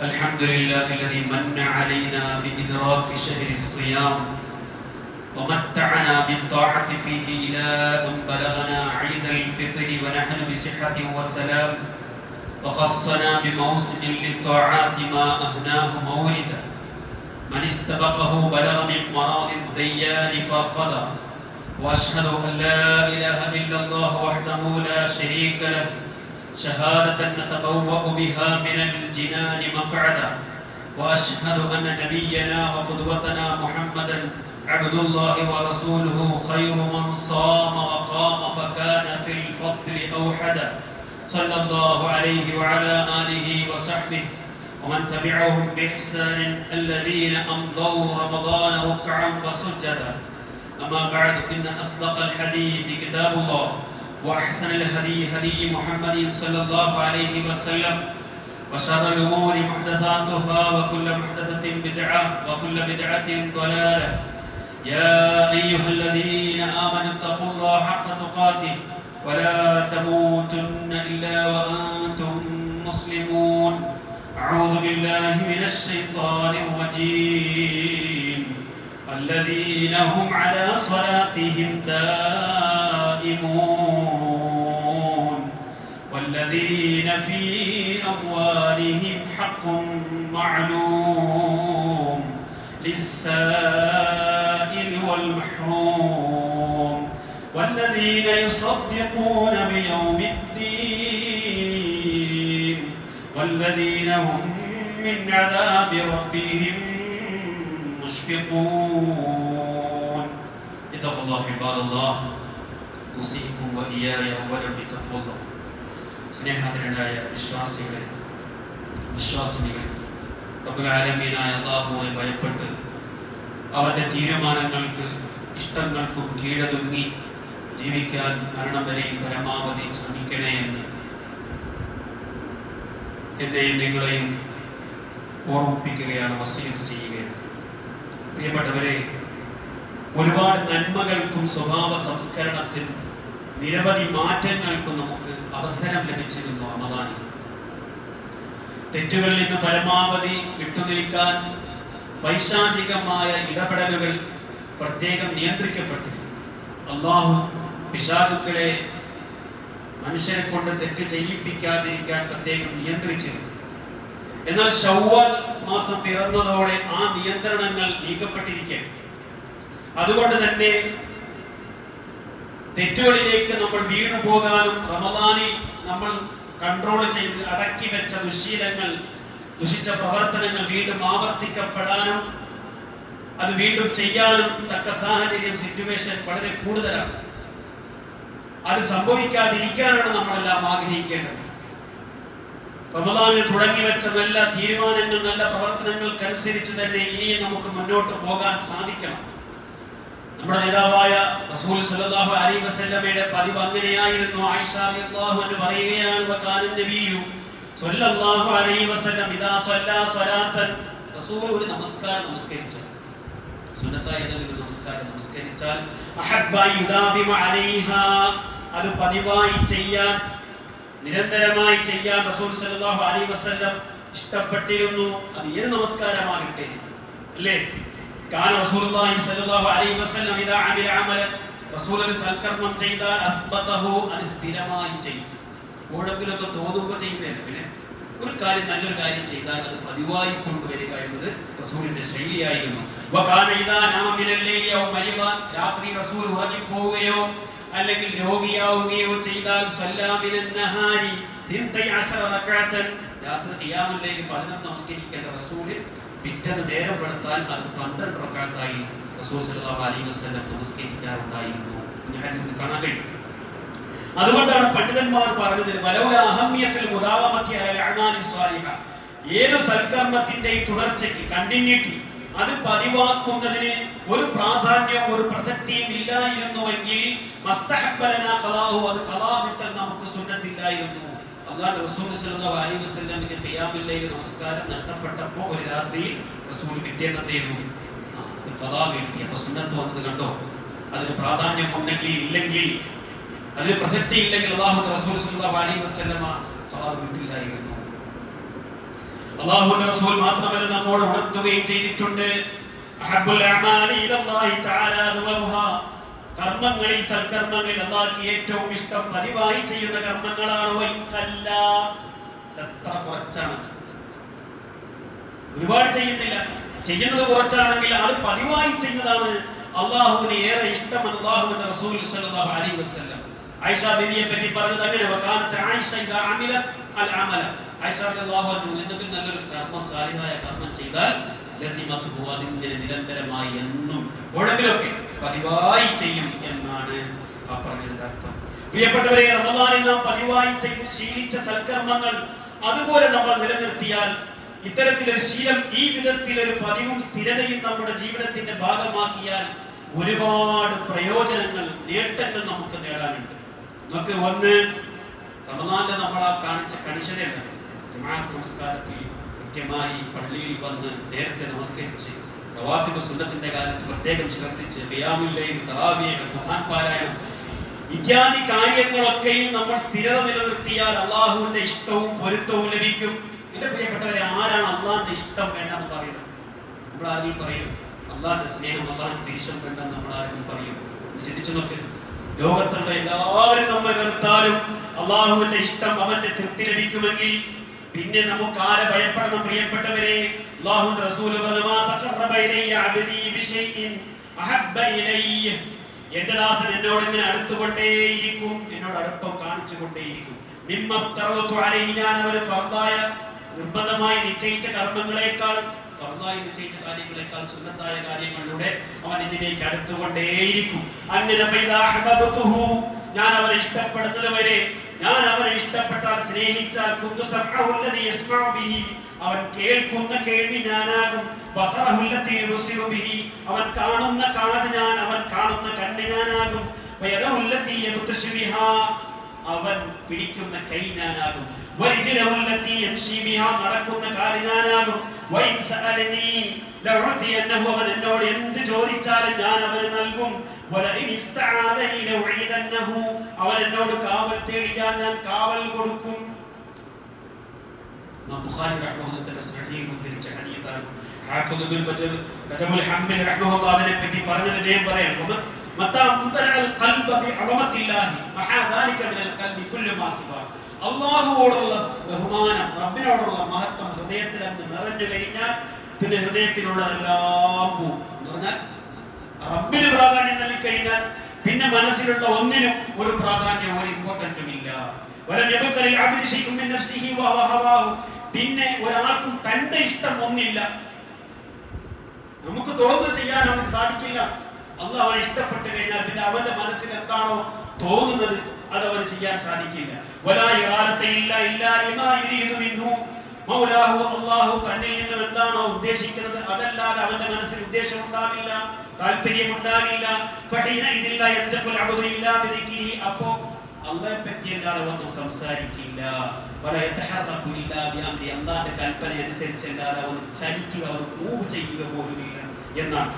الحمد لله الذي من علينا بإدراك شهر الصيام ومتعنا بالطاعة فيه إلى أن بلغنا عيد الفطر ونحن بصحة وسلام وخصنا بموسم للطاعات ما أهناه موردا من استبقه بلغ من مراض الديان فقضى وأشهد أن لا إله إلا الله وحده لا شريك له شهادة نتبوأ بها من الجنان مقعدا وأشهد أن نبينا وقدوتنا محمدا عبد الله ورسوله خير من صام وقام فكان في الفضل أوحدا صلى الله عليه وعلى آله وصحبه ومن تبعهم بإحسان الذين أمضوا رمضان ركعا وسجدا أما بعد إن أصدق الحديث كتاب الله وأحسن الهدي هدي محمد صلى الله عليه وسلم وشر الأمور محدثاتها وكل محدثة بدعة وكل بدعة ضلالة يا أيها الذين آمنوا اتقوا الله حق تقاته ولا تموتن إلا وأنتم مسلمون أعوذ بالله من الشيطان الرجيم الذين هم على صلاتهم دائمون والذين في أموالهم حق معلوم للسائل والمحروم والذين يصدقون بيوم الدين والذين هم من عذاب ربهم مشفقون اتقوا الله عباد الله أوصيكم وإياي أولا بتقوى الله സ്നേഹത്തിനായ വിശ്വാസിനികൾ റബ്ബുൽ ആലമീനായ അല്ലാഹുവെ ഭയപ്പെട്ട് അവന്റെ തീരുമാനങ്ങൾക്ക് ഇഷ്ടങ്ങൾക്കും കീഴടങ്ങി ജീവിക്കാൻ മരണം വരെയും പരമാവധി ശ്രമിക്കണേ എന്ന് എന്നെയും നിങ്ങളെയും ഓർമ്മിപ്പിക്കുകയാണ്, വസിയത്ത് ചെയ്യുകയാണ്. പ്രിയപ്പെട്ടവരെ, ഒരുപാട് നന്മകൾക്കും സ്വഭാവ സംസ്കരണത്തിനും നിരവധി മാറ്റങ്ങൾക്കും നമുക്ക് അവസരം ലഭിച്ചിരുന്നു റമദാനിൽ. തെറ്റുകളിൽ നിന്ന് പരമാവധി വിട്ടുനിൽക്കാൻ പൈശാചികമായ ഇടപെടലുകൾ പ്രത്യേകം നിയന്ത്രിക്കപ്പെട്ടിരുന്നു. അല്ലാഹു പിശാചുക്കളെ മനുഷ്യരെ കൊണ്ട് തെറ്റ് ചെയ്യിപ്പിക്കാതിരിക്കാൻ പ്രത്യേകം നിയന്ത്രിച്ചിരുന്നു. എന്നാൽ ശവ്വാൽ മാസം പിറന്നതോടെ ആ നിയന്ത്രണങ്ങൾ നീക്കപ്പെട്ടിരിക്കുകയാണ്. അതുകൊണ്ട് തന്നെ തെറ്റുകളിലേക്ക് നമ്മൾ വീണു പോകാനും റമദാനിൽ നമ്മൾ കൺട്രോൾ ചെയ്ത് അടക്കി വെച്ച ദുശീലങ്ങൾ, ദുഷിച്ച പ്രവർത്തനങ്ങൾ വീണ്ടും ആവർത്തിക്കപ്പെടാനും അത് വീണ്ടും ചെയ്യാനും തക്ക സാഹചര്യം, സിറ്റുവേഷൻ വളരെ കൂടുതലാണ്. അത് സംഭവിക്കാതിരിക്കാനാണ് നമ്മളെല്ലാം ആഗ്രഹിക്കേണ്ടത്. റമദാനിൽ തുടങ്ങി വെച്ച നല്ല തീരുമാനങ്ങൾ, നല്ല പ്രവർത്തനങ്ങൾക്കനുസരിച്ച് തന്നെ ഇനിയും നമുക്ക് മുന്നോട്ട് പോകാൻ സാധിക്കണം. നമ്മുടെ നേതാവായ റസൂൽ സല്ലല്ലാഹു അലൈഹി വസല്ലമയുടെ പതിവ് അങ്ങനെയായിരുന്നു. ആയിഷ റളിയല്ലാഹു അൻഹ പറയുകയാണ്, വകാന നബിയു സല്ലല്ലാഹു അലൈഹി വസല്ലം ഇദാ സല്ല സ്വലാത്തൻ, റസൂൽ ഒരു നമസ്കാരം നമസ്കരിച്ചു, സുന്നത്തായ ഏതെങ്കിലും നമസ്കാരം നമസ്കരിച്ചാൽ അഹബ്ബ യുദാബിമു അലൈഹാ, അത് പതിവായി ചെയ്യാൻ, നിരന്തരമായി ചെയ്യാൻ റസൂൽ സല്ലല്ലാഹു അലൈഹി വസല്ലം ഇഷ്ടപ്പെട്ടിരുന്നു. അത് ഏത് നമസ്കാരമാകട്ടെ, അല്ലേ? കാന റസൂലുള്ളാഹി സ്വല്ലല്ലാഹു അലൈഹി വസല്ലം ഇദാ അമില അമലൻ, റസൂൽ ഒരു സൽക്കർമ്മം ചെയ്താൽ അത്ബതഹു, അത് സ്ഥിരമായി ചെയ്യും. ഓടെങ്കിലൊക്കെ തോന്നുമ്പോൾ ചെയ്യുന്നതല്ല, പിന്നെ ഒരു കാര്യം, നല്ലൊരു കാര്യം ചെയ്താൽ അത് പതിവായി കൊണ്ടുവരിക എന്നത് റസൂലിന്റെ ശൈലിയായിരുന്നു. വകാന ഇദാ നാമ മിനൽ ലൈലി ഔ മരിദ, രാത്രി റസൂൽ ഉറങ്ങിപ്പോവുകയോ അല്ലെങ്കിൽ രോഗിയാവുകയോ ചെയ്താൽ സല്ലല്ലാ മിനൻ നഹാരി 12 റക്അത്തൻ, രാത്രി ഖിയാമുൽ ലൈൽ 11 നമസ്കരിക്കേണ്ട റസൂൽ പിറ്റേന്ന് നേരം വെളുത്താൽ അത് 12 റക്അത്തായി റസൂൽ സല്ലല്ലാഹു അലൈഹി വസല്ലം നമസ്കരിക്കാറുണ്ടായിരുന്നു. ഈ ഹദീസിൽ കാണാൻ കഴിയും. അതുകൊണ്ടാണ് പണ്ഡിതന്മാർ പറഞ്ഞത്, വലൗല അഹമ്മിയത്തുൽ മുദാവമത്തി അലൽ അഅമാലി സ്വാലിഹ, ഏത് സൽക്കർമ്മത്തിന്റെയും തുടർച്ചയ്ക്ക്, കണ്ടിന്യൂറ്റി, അത് പതിവാക്കുന്നതിന് ഒരു പ്രാധാന്യവും ഒരു പ്രസക്തിയും ഇല്ലായിരുന്നുവെങ്കിൽ മസ്തഹബ്ബലനാ ഖലാഹു, അത് ഖലാ വിട്ടൽ നമുക്ക് സുന്നത്തില്ലായിരുന്നു. അല്ലാഹുവിന്റെ റസൂൽ സല്ലല്ലാഹു അലൈഹി വസല്ലമിന്റെ ഖിയാമുൽ ലൈൽ നമസ്കാരം നഷ്ടപ്പെട്ടപ്പോൾ ഒരു രാത്രിയിൽ റസൂൽ പിറ്റേന്ന് എന്ത് ചെയ്തു? അത് ഖലാ വീട്ടി. അപ്പോൾ സുന്നത്ത് വന്നത് കണ്ടോ? അതിന് പ്രാധാന്യം ഉണ്ടെങ്കിൽ ഇല്ലെങ്കിൽ, അതിന് പ്രസക്തി ഇല്ലെങ്കിൽ അല്ലാഹുവിന്റെ റസൂൽ സല്ലല്ലാഹു അലൈഹി വസല്ലമ ഖലാ വീട്ടില്ലായിരുന്നു. അല്ലാഹുവിന്റെ റസൂൽ മാത്രമല്ല നമ്മോട് ഉണർത്തുകയും ചെയ്തിട്ടുണ്ട്. അഹബ്ബുൽ അഅമാലി ഇലല്ലാഹി തആല അദ്വമുഹാ, കർമ്മങ്ങളിൽ സൽക്കർമ്മങ്ങളിൽ അല്ലാഹുവിന് ഏറ്റവും ഇഷ്ടം പതിവായി ചെയ്യുന്ന കർമ്മങ്ങളാണ്. വൈകല്ല, എത്ര കുറച്ചാണ്, ഒരുപാട് ചെയ്യുന്നില്ല, ചെയ്യുന്നത് കുറച്ചാണെങ്കിൽ അത് പതിവായി ചെയ്യുന്നതാണ് അല്ലാഹുവിന് ഏറെ ഇഷ്ടം. അല്ലാഹുവിന്റെ റസൂൽ സ്വല്ലല്ലാഹു അലൈഹി വസല്ലം ആയിഷ ബിവിയെ പറ്റി പറഞ്ഞത് അങ്ങനെ, വകാനത്ത് ആയിഷ ഇദാ അമിലത് അൽ അമല, ആയിഷ റളിയല്ലാഹു അൻഹ എന്തെങ്കിലും നല്ലൊരു കർമ്മം, സാലിഹായ കർമ്മം ചെയ്താൽ ലസിമത്ഹു, അതിങ്ങനെ നിരന്തരമായി എന്നും എപ്പോഴെങ്കിലുമൊക്കെ പതിവായി ചെയ്യും എന്നാണ് ആ പറഞ്ഞതിന്റെ അർത്ഥം. പ്രിയപ്പെട്ടവരെ, റമദാനിൽ നാം പതിവായി ചെയ്ത് ശീലിച്ച സൽക്കർമ്മങ്ങൾ അതുപോലെ നമ്മൾ നിലനിർത്തിയാൽ, ഇത്തരത്തിലൊരു ശീലം, ഈ വിധത്തിലൊരു പതിവും സ്ഥിരതയും നമ്മുടെ ജീവിതത്തിന്റെ ഭാഗമാക്കിയാൽ ഒരുപാട് പ്രയോജനങ്ങൾ, നേട്ടങ്ങൾ നമുക്ക് നേടാനുണ്ട്. നമുക്ക് ഒന്ന്, റമദാനിലെ നമ്മൾ ആ കാണിച്ച കണിശതയുണ്ട്. ജമാഅത്ത് നമസ്കാരത്തിൽ കൃത്യമായി പള്ളിയിൽ വന്ന് നേരത്തെ നമസ്കരിച്ച്, റവാത്തിബ് സുന്നത്തിന്റെ കാര്യത്തിൽ പ്രത്യേകം ശ്രദ്ധിച്ച്, ഖിയാമുൽ ലൈൽ, തറാവീഹ്, ഖുർആൻ പാരായണം ഇത്യാദി കാര്യങ്ങളൊക്കെയും നമ്മൾ സ്ഥിരത നിലനിർത്തിയാൽ അള്ളാഹുവിന്റെ ഇഷ്ടവും പൊരുത്തവും ലഭിക്കും. എന്റെ പ്രിയപ്പെട്ടവരെ, ആരാണ് അള്ളാഹിന്റെ ഇഷ്ടം വേണ്ടെന്ന് പറയുന്നത്? നമ്മൾ ആരെങ്കിലും പറയും അള്ളാഹിന്റെ സ്നേഹം, അള്ളാഹിന്റെ പിരിശം വേണ്ടെന്ന് നമ്മൾ ആരെങ്കിലും പറയും? ചിന്തിച്ചു നോക്ക്. ലോകത്തുള്ള എല്ലാവരും നമ്മെ വെറുത്താലും അള്ളാഹുവിന്റെ ഇഷ്ടം, അവന്റെ തൃപ്തി ലഭിക്കുമെങ്കിൽ പിന്നെ നമുക്ക് ആരെ ഭയപ്പെടണം? പ്രിയപ്പെട്ടവരെ, അല്ലാഹുവിന്റെ റസൂൽ പറഞ്ഞു, മാ തഖറബ ഇലയ്യ അബ്ദി ബിശൈഇൻ അഹബ്ബ ഇലയ്യ, എന്റെ ദാസൻ എന്നോട് ഇങ്ങനെ അടുത്തുകൊണ്ടേയിരിക്കും, എന്നോട് അടുപ്പം കാണിച്ചുകൊണ്ടേയിരിക്കും. മിമ്മ തറദതു അലൈഹി, ഞാൻ അവന് ഫർദായ, നിർബന്ധമായി നിശ്ചയിച്ച കർമ്മങ്ങളെക്കാൾ, ഫർദായി നിശ്ചയിച്ച കാര്യങ്ങളെക്കാൾ സുന്നത്തായ കാര്യങ്ങളിലൂടെ അവൻ എന്നിലേക്ക് അടുത്തുകൊണ്ടേയിരിക്കും. അങ്ങനെ ഫൈദാ അഹബബ്തുഹു, ഞാൻ അവനെ ഇഷ്ടപ്പെടുന്നത് വരെ, ഞാൻ അവനെ ഇഷ്ടപ്പെട്ടാൽ, സ്നേഹിച്ചാൽ, കുന്തു സമഅഹു അല്ലദീ യസ്മഉ ബിഹി, അവൻ കേൾക്കുന്ന കേൾവി ഞാനാകും. ബസറഹു അല്ലദീ യുബ്സിറു ബിഹി, അവൻ കാണുന്ന കാത് ഞാൻ, അവൻ കാണുന്ന കണ്ണ് ഞാനാകും. വയദഹു അല്ലദീ യബ്തശു ബിഹാ, അവൻ പിടിക്കുന്ന കൈ ഞാനാകും. വരിജ്ലഹു അല്ലദീ യംശി ബിഹാ, നടക്കുന്ന കാല് ഞാനാകും. വഇൻ സഅലനീ ലഉതിയന്നഹു, അവൻ എന്നോട് എന്ത് ചോദിച്ചാലും ഞാൻ അവന് നൽകും. വലഇൻ ഇസ്തആദനി ലഉഈദന്നഹു, അവൻ എന്നോട് കാവൽ തേടിയാൽ ഞാൻ കാവൽ കൊടുക്കും. ബുഖാരി റഹ്മത്തുള്ളാഹി സ്വഹീഹ് ഉദ്ധരിച്ച ഹദീസാണ്. ഹാഫിദ് ഇബ്നുൽ ബദർ റജബുൽ ഹംബലി റഹ്മത്തുള്ളാഹിനെ പറ്റി പറഞ്ഞത് ഇദ്ദേഹം പറയാണ്, മത്താ മുതലൽ ഖൽബ ബിഅളമത്തില്ലാഹി മഹാ ദാലിക മിനൽ ഖൽബി കുല്ലു മാ സിവാ, അല്ലാഹുവോടുള്ള ബഹുമാനം, റബ്ബിനോടുള്ള മഹത്വം ഹൃദയത്തിൽ അങ്ങ് നിറഞ്ഞു കഴിഞ്ഞാൽ പിന്നെ ഹൃദയത്തിലുള്ളതെല്ലാം പോകും. എന്ന് പറഞ്ഞാൽ റബ്ബിന് പ്രാധാന്യം നൽകി കഴിഞ്ഞാൽ പിന്നെ മനസ്സിലുള്ള ഒന്നിനും ഒരു പ്രാധാന്യം, ഒരു ഇമ്പോർട്ടന്റും ഇല്ല. പിന്നെ ഒരാൾക്കും തന്റെ ഇഷ്ടം ഒന്നില്ല, നമുക്ക് തോന്നുന്നത് ചെയ്യാൻ അവന് സാധിക്കില്ല. അല്ലാഹു അവനെ ഇഷ്ടപ്പെട്ടു കഴിഞ്ഞാൽ പിന്നെ അവന്റെ മനസ്സിൽ എന്താണോ തോന്നുന്നത് അത് അവന് ചെയ്യാൻ സാധിക്കില്ല. അല്ലാഹു തന്നിൽ നിന്നും എന്താണോ ഉദ്ദേശിക്കുന്നത് അതല്ലാതെ അവന്റെ മനസ്സിൽ ഉദ്ദേശം ഉണ്ടാവില്ല, താല്പര്യം ഉണ്ടാകില്ല. അപ്പോ അള്ളാഹെ പറ്റി അല്ലാതെ ഒന്നും സംസാരിക്കില്ല. അള്ളാന്റെ കൽപ്പന അനുസരിച്ച് അല്ലാതെ അവന് ചലിക്കുക, അവന് മൂവ് ചെയ്യുക പോലുമില്ല എന്നാണ്.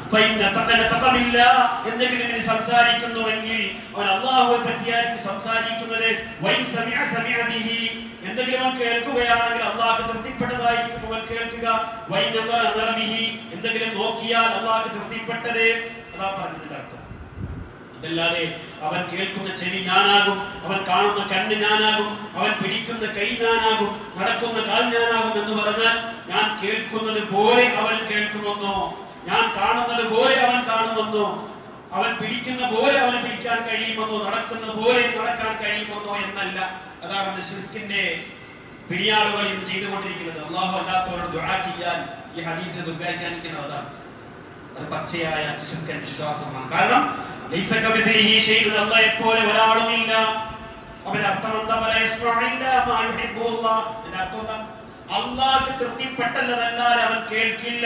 എന്തെങ്കിലും ഇനി സംസാരിക്കുന്നുവെങ്കിൽ അവൻ അള്ളാഹുവെ പറ്റിയായിരിക്കും സംസാരിക്കുന്നത്. എന്തെങ്കിലും അവൻ കേൾക്കുകയാണെങ്കിൽ അള്ളാഹ് തൃപ്തിപ്പെട്ടതായിരിക്കും അവൻ കേൾക്കുക. എന്തെങ്കിലും നോക്കിയാൽ അള്ളാഹ് തൃപ്തിപ്പെട്ടത്, അതാ പറഞ്ഞതിന്റെ അർത്ഥം. അതല്ലാതെ അവൻ കേൾക്കുന്ന ചെവി ഞാനാകും, അവൻ കാണുന്ന കണ്ണ് ഞാനാകും, അവൻ പിടിക്കുന്ന കൈ ഞാനാകും, നടക്കുന്ന കാൽ ഞാനാകും എന്ന് പറഞ്ഞാൽ ഞാൻ കേൾക്കുന്നത് പോലെ അവൻ കേൾക്കുമെന്നോ, ഞാൻ കാണുന്നത് പോലെ അവൻ കാണുമെന്നോ, അവൻ പിടിക്കുന്ന പോലെ അവന് പിടിക്കാൻ കഴിയുമെന്നോ, നടക്കുന്ന പോലെ നടക്കാൻ കഴിയുമെന്നോ എന്നല്ല. അതാണ് ശിർക്കിന്റെ പിടിയാളുകൾ ഇന്ന് ചെയ്തുകൊണ്ടിരിക്കുന്നത്. അല്ലാഹു അല്ലാത്തവരോട് ദുആ ചെയ്യാൻ ഈ ഹദീസിനെ ദുർവ്യാഖ്യാനിക്കുന്നത് അതാണ്. അത് പച്ചയായ ശിർക്കൻ വിശ്വാസമാണ്. കാരണം ലൈസ കമിഥിലിഹി ശൈഉൻ, അല്ലാഹുവെപ്പോലെ ഒരാളുമില്ല. അവന്റെ അർത്ഥം എന്താ? അള്ളാഹ് തൃപ്തിപ്പെട്ടല്ലതല്ലാതെ അവൻ കേൾക്കില്ല.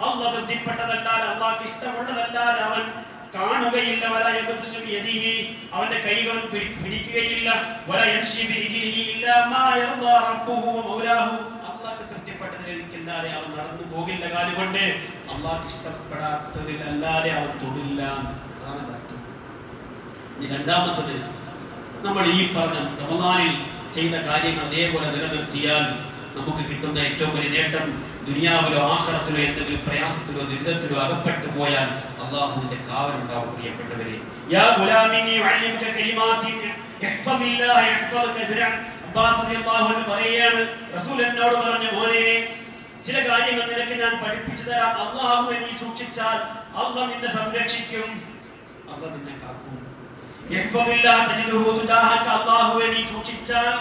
അള്ളാഹ് തൃപ്തിപ്പെട്ടതല്ലാതെ, അള്ളാഹ്ക്ക് ഇഷ്ടമുള്ളതല്ലാതെ അവൻ കാണുകയില്ല. അവന്റെ കൈകൾ പിടിക്കുകയില്ല. അള്ളാഹ്ക്ക് തൃപ്തിപ്പെട്ടതിലല്ലാതെ അവൻ നടന്നു പോകില്ല കാലുകൊണ്ട്. അള്ളാഹ്ക്ക് ഇഷ്ടപ്പെടാത്തതിലല്ലാതെ അവൻ തൊടില്ല. അതാണ് അർത്ഥം. രണ്ടാമത്തത്, നമ്മൾ ഈ പറഞ്ഞ റമദാനിൽ ചെയ്ത കാര്യങ്ങൾ അതേപോലെ നിലനിർത്തിയാൽ നമുക്ക് കിട്ടുന്ന ഏറ്റവും വലിയ നേട്ടം, ദുനിയാവിലോ ആഖിറത്തിലോ എന്തെങ്കിലും പ്രയാസത്തിലോ ദുരിതത്തിലോ അകപ്പെട്ടു പോയാൽ അല്ലാഹുവിന്റെ കാവലുണ്ടാവും. പ്രിയപ്പെട്ടവരെ, യാ ഗുലാമിനി ഉഅല്ലിമുക കലിമാത്തിൻ ഇഹ്ഫദില്ലാഹ യഹ്ഫദുക. അബ്ബാസ് റളിയല്ലാഹു അൻഹു പറയാണ്, റസൂൽ എന്നോട് പറഞ്ഞു, മോനെ, ചില കാര്യങ്ങൾ നിനക്ക് ഞാൻ പഠിപ്പിച്ചു തരാം. അല്ലാഹുവെ നീ സൂക്ഷിച്ചാൽ അല്ലാഹു നിന്നെ സംരക്ഷിക്കും, അല്ലാഹു നിന്നെ കാക്കും. ഇഹ്ഫദില്ലാഹ തജിദുഹു തുജാഹക. അല്ലാഹുവെ നീ സൂക്ഷിച്ചാൽ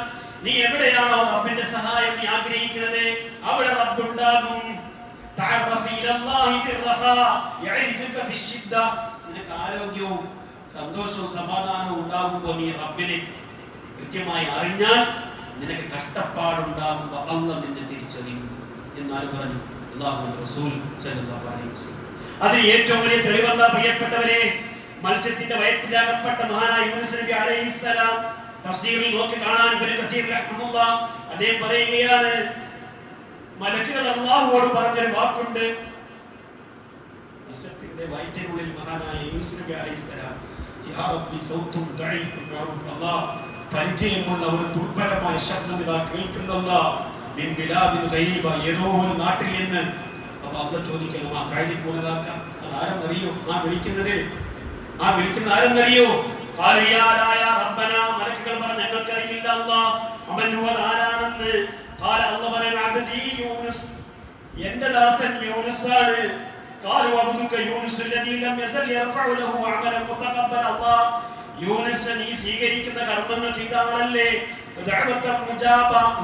നീ എവിടെയാണോ റബ്ബിന്റെ സഹായം നീ ആഗ്രഹിക്കുന്നത് അവിടെ റബ്ബ് ഉണ്ടാകും. തഅറഫ് ഇലല്ലാഹി ബിർറഖാ യഅരിഫുക ഫിശ്ശിദ്ദ. നിനക്ക് ആരോഗ്യവും സന്തോഷവും സമാധാനവും ഉണ്ടാകുമ്പോൾ നീ റബ്ബിനെ കൃത്യമായി അറിഞ്ഞാൽ നിനക്ക് കഷ്ടപ്പാടുണ്ടാകുമ്പോൾ അല്ലാഹു നിന്നെ തിരിച്ചറിയും എന്നാണ് പറഞ്ഞു അല്ലാഹുവിന്റെ റസൂൽ സല്ലല്ലാഹു അലൈഹി വസല്ലം. അതിന് ഏറ്റവും വലിയ തെളിവെന്താ പ്രിയപ്പെട്ടവരെ? മത്സ്യത്തിന്റെ വയറ്റിൽ അകപ്പെട്ട മഹാനായ യൂനുസ് നബി അലൈഹിസ്സലാം തഫ്സീറിൽ നോക്കി കാണാൻ ഇബ്നു കസീർ റഹ്മത്തുള്ളാഹ് അദ്ദേഹം പറയുകയാണ്, മലക്കുകൾ അല്ലാഹുവോട് പറഞ്ഞൊരു വാക്കുണ്ട്. മത്സ്യത്തിന്റെ വയറ്റിനുള്ളിൽ മഹാനായ യൂനുസ് നബി അലൈഹിസ്സലാം, യാ റബ്ബി സൗത്തുൻ ദഈഫുൻ മഅറൂഫ്. അല്ലാഹ്, പരിചയമുള്ള ഒരു ദുർബലമായ ശബ്ദം ഇതാ കേൾക്കുന്നല്ലാ, മിൻ ബിലാദിൻ ഗൈബ, ഏതോ ഒരു നാട്ടിൽ നിന്ന്. അപ്പൊ അല്ലാഹ് ചോദിക്കണം, ആ കാര്യം പോലതാക്കാം, അത് ആരെന്നറിയോ? ആ വിളിക്കുന്ന ആരെന്നറിയോ? മലക്കുകൾ പറഞ്ഞു, ഞങ്ങൾക്കറിയില്ല അല്ലാഹ്, അവൻ ആരാണെന്ന്. അല്ലാഹ് പറഞ്ഞു, അബ്ദീ യൂനുസ്, എന്റെ ദാസൻ യൂനുസാണ്. യൂനുസ്, നീ സ്വീകരിക്കുന്ന കർമ്മങ്ങൾ ചെയ്ത ആളല്ലേ?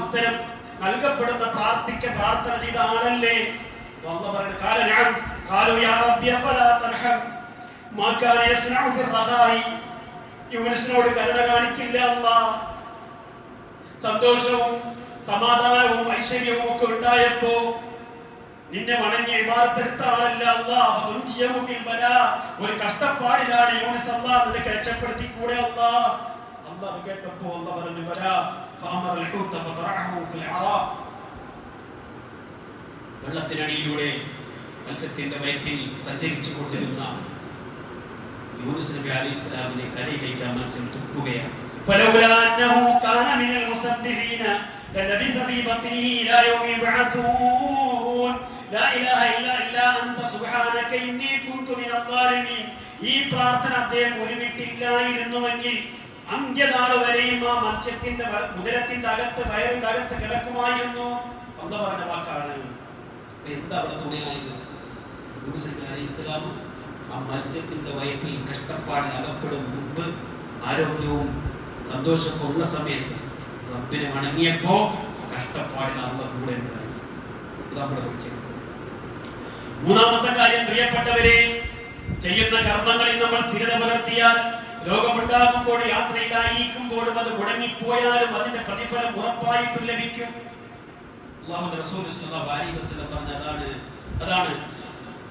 ഉത്തരം നൽകപ്പെടുന്ന പ്രാർത്ഥന ചെയ്ത ആളല്ലേ? അല്ലാഹ് പറഞ്ഞു, യൂനുസിനോട് കരുണ കാണിക്കില്ല അല്ലാഹ്. സന്തോഷവും സമാധാനവും ഐശ്വര്യവും ഒക്കെ ഉണ്ടായപ്പോ നിന്നെ വണങ്ങി ഇബാദത്തെടുത്ത ആളല്ല അല്ലാഹ്. ഒരു കഷ്ടപ്പാടിലാണ് യൂനുസ്, അല്ലാഹ് നിനക്ക് രക്ഷപ്പെടുത്തി കൂടെ അല്ലാഹ്. അല്ലാഹ് കേട്ടപ്പോ അല്ലാഹ് പറഞ്ഞു, വെള്ളത്തിനടിയിലൂടെ മത്സ്യത്തിന്റെ വയറ്റിൽ സഞ്ചരിച്ചു കൊണ്ടിരുന്ന യൂനുസ് നബി അലൈഹിസ്സലാമിനെ കരയിലേക്ക് മത്സ്യം തുപ്പുകയാണ്. ഫലൗലാ അന്നഹു കാന മിനൽ മുസബ്ബിഹീന ലലബിഥ ഫീ ബത്നിഹി ഇലാ യൗമി യുബ്അസൂൻ ലാ ഇലാഹ ഇല്ലാ അൻത സുബ്ഹാനക ഇന്നി കുൻതു മിനൽ ളാലിമീൻ. ഈ പ്രാർത്ഥന അദ്ദേഹം ഉരുവിട്ടില്ലായിരുന്നുവെങ്കിൽ അന്ത്യനാൾ വരെയും ആ മത്സ്യത്തിന്റെ ഉദരത്തിന്റെ അകത്ത്, വയറിന്റെ അകത്ത് കിടക്കുമായിരുന്നു. അല്ലാഹ് പറഞ്ഞ വാക്കാണ്. എന്താ അവിടെ തുണയായത്? യൂനുസ് നബി അലൈഹിസ്സലാം ആ മത്സ്യത്തിന്റെ വയറ്റിൽ കഷ്ടപ്പാടിൽ അകപ്പെടും മുമ്പ് ആരോഗ്യവും സന്തോഷമൊക്കെ ഉള്ള സമയത്ത് റബ്ബിനെ വണങ്ങിയപ്പോ കഷ്ടപ്പാടിൽ അല്ലാഹ് കൂടെ ഉണ്ടായി. ഇത് നമ്മൾ പഠിക്കണം. മൂന്നാമത്തെ കാര്യം, പ്രിയപ്പെട്ടവരെ, ചെയ്യുന്ന കർമ്മങ്ങളിൽ നമ്മൾ സ്ഥിരത പുലർത്തിയാൽ രോഗമുണ്ടാകുമ്പോൾ, യാത്രയിലായിരിക്കുമ്പോഴും അത് മുടങ്ങിപ്പോയാലും അതിന്റെ പ്രതിഫലം ഉറപ്പായിട്ടും ലഭിക്കും. അല്ലാഹുവിന്റെ റസൂൽ സ്വല്ലല്ലാഹു അലൈഹി വസല്ലം പറഞ്ഞ അതാണ്